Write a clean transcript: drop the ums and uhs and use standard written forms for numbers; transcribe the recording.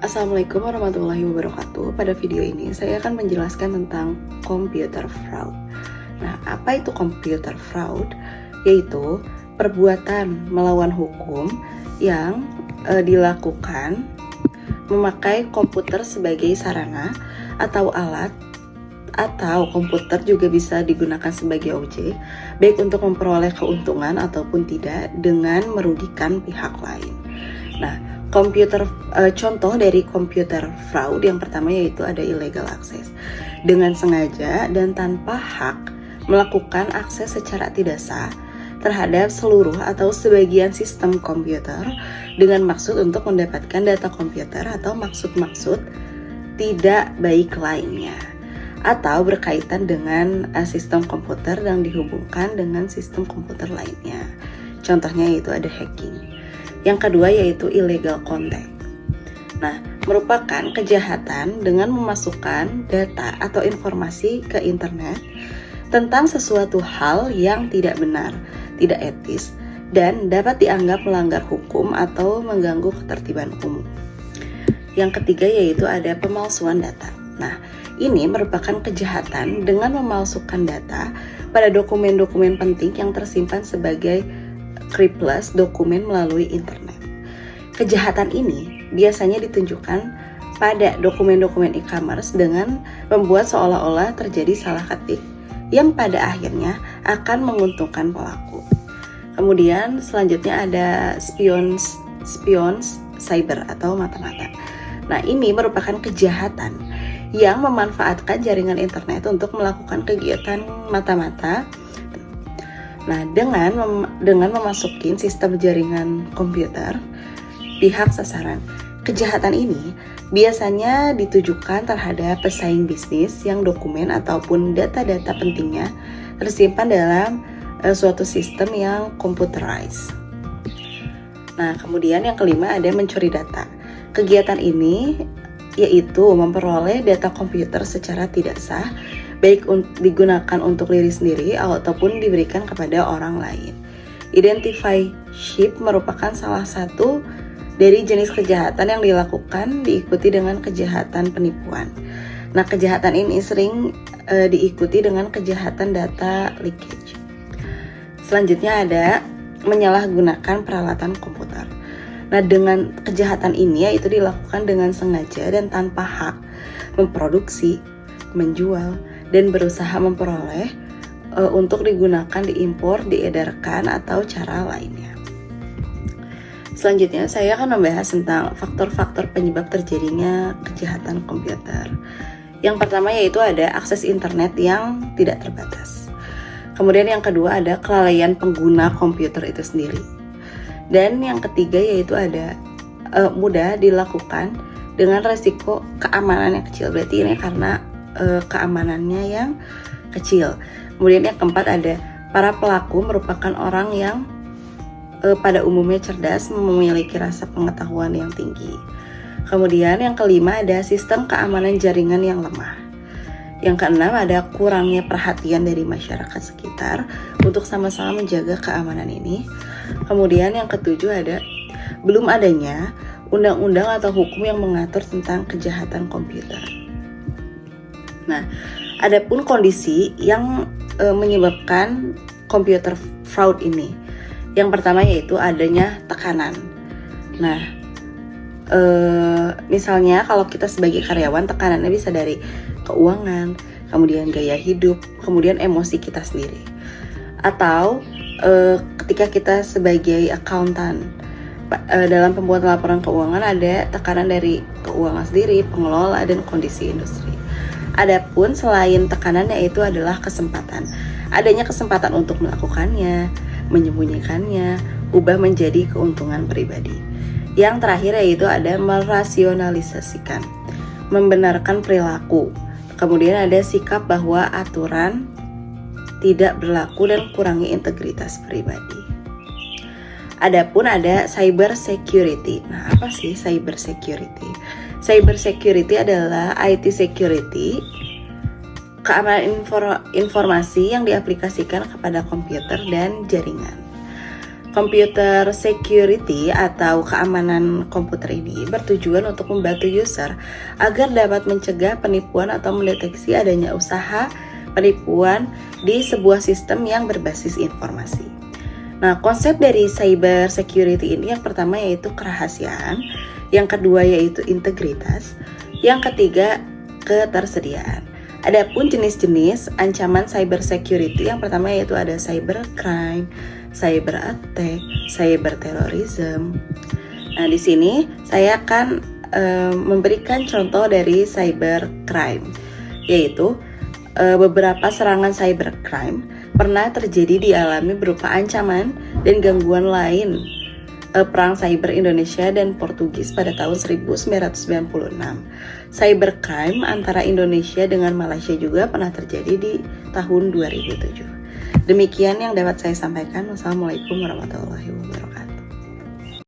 Assalamualaikum warahmatullahi wabarakatuh. Pada video ini saya akan menjelaskan tentang computer fraud. Nah, apa itu computer fraud? Yaitu perbuatan melawan hukum yang dilakukan memakai komputer sebagai sarana atau alat, atau komputer juga bisa digunakan sebagai objek, baik untuk memperoleh keuntungan ataupun tidak, dengan merugikan pihak lain. Nah, contoh dari computer fraud yang pertama yaitu ada illegal access. Dengan sengaja dan tanpa hak melakukan akses secara tidak sah terhadap seluruh atau sebagian sistem komputer dengan maksud untuk mendapatkan data komputer atau maksud-maksud tidak baik lainnya, atau berkaitan dengan sistem komputer yang dihubungkan dengan sistem komputer lainnya. Contohnya yaitu ada hacking. Yang kedua yaitu illegal contact. Nah, merupakan kejahatan dengan memasukkan data atau informasi ke internet tentang sesuatu hal yang tidak benar, tidak etis, dan dapat dianggap melanggar hukum atau mengganggu ketertiban umum. Yang ketiga yaitu ada pemalsuan data. Nah, ini merupakan kejahatan dengan memalsukan data pada dokumen-dokumen penting yang tersimpan sebagai Kripless dokumen melalui internet. Kejahatan ini biasanya ditunjukkan pada dokumen-dokumen e-commerce dengan membuat seolah-olah terjadi salah ketik yang pada akhirnya akan menguntungkan pelaku. Kemudian selanjutnya ada spions cyber atau mata-mata. Nah, ini merupakan kejahatan yang memanfaatkan jaringan internet untuk melakukan kegiatan mata-mata. Nah, dengan memasukin sistem jaringan komputer pihak sasaran. Kejahatan ini biasanya ditujukan terhadap pesaing bisnis yang dokumen ataupun data-data pentingnya tersimpan dalam suatu sistem yang computerized. Nah, kemudian yang kelima ada mencuri data. Kegiatan ini yaitu memperoleh data komputer secara tidak sah, baik digunakan untuk diri sendiri ataupun diberikan kepada orang lain. Identifyship merupakan salah satu dari jenis kejahatan yang dilakukan, diikuti dengan kejahatan penipuan. Nah, kejahatan ini sering diikuti dengan kejahatan data leakage. Selanjutnya ada menyalahgunakan peralatan komputer. Nah, dengan kejahatan ini yaitu dilakukan dengan sengaja dan tanpa hak memproduksi, menjual, dan berusaha memperoleh untuk digunakan, diimpor, diedarkan, atau cara lainnya. Selanjutnya saya akan membahas tentang faktor-faktor penyebab terjadinya kejahatan komputer. Yang pertama yaitu ada akses internet yang tidak terbatas. Kemudian yang kedua ada kelalaian pengguna komputer itu sendiri. Dan yang ketiga yaitu ada mudah dilakukan dengan resiko keamanan yang kecil. Berarti ini karena keamanannya yang kecil. Kemudian yang keempat ada para pelaku merupakan orang yang pada umumnya cerdas, memiliki rasa pengetahuan yang tinggi. Kemudian yang kelima ada sistem keamanan jaringan yang lemah. Yang keenam ada kurangnya perhatian dari masyarakat sekitar untuk sama-sama menjaga keamanan ini. Kemudian yang ketujuh ada belum adanya undang-undang atau hukum yang mengatur tentang kejahatan komputer. Nah, adapun kondisi yang menyebabkan computer fraud ini. Yang pertama yaitu adanya tekanan. Nah, misalnya kalau kita sebagai karyawan, tekanannya bisa dari keuangan, kemudian gaya hidup, kemudian emosi kita sendiri. Atau ketika kita sebagai akuntan, dalam pembuatan laporan keuangan ada tekanan dari keuangan sendiri, pengelola, dan kondisi industri. Adapun selain tekanan yaitu adalah kesempatan. Adanya kesempatan untuk melakukannya, menyembunyikannya, ubah menjadi keuntungan pribadi. Yang terakhir yaitu ada merasionalisasikan, membenarkan perilaku. Kemudian ada sikap bahwa aturan tidak berlaku dan kurangi integritas pribadi. Adapun ada cyber security. Nah, apa sih cyber security? Cyber security adalah IT security, keamanan informasi yang diaplikasikan kepada komputer dan jaringan. Computer security atau keamanan komputer ini bertujuan untuk membantu user agar dapat mencegah penipuan atau mendeteksi adanya usaha penipuan di sebuah sistem yang berbasis informasi. Nah, konsep dari cyber security ini yang pertama yaitu kerahasiaan, yang kedua yaitu integritas, yang ketiga ketersediaan. Adapun jenis-jenis ancaman cyber security yang pertama yaitu ada cyber crime, cyber attack, cyber terrorism. Nah, di sini saya akan memberikan contoh dari cyber crime, yaitu beberapa serangan cyber crime pernah terjadi dialami berupa ancaman dan gangguan lain Perang Cyber Indonesia dan Portugis pada tahun 1996. Cybercrime antara Indonesia dengan Malaysia juga pernah terjadi di tahun 2007. Demikian yang dapat saya sampaikan. Wassalamualaikum warahmatullahi wabarakatuh.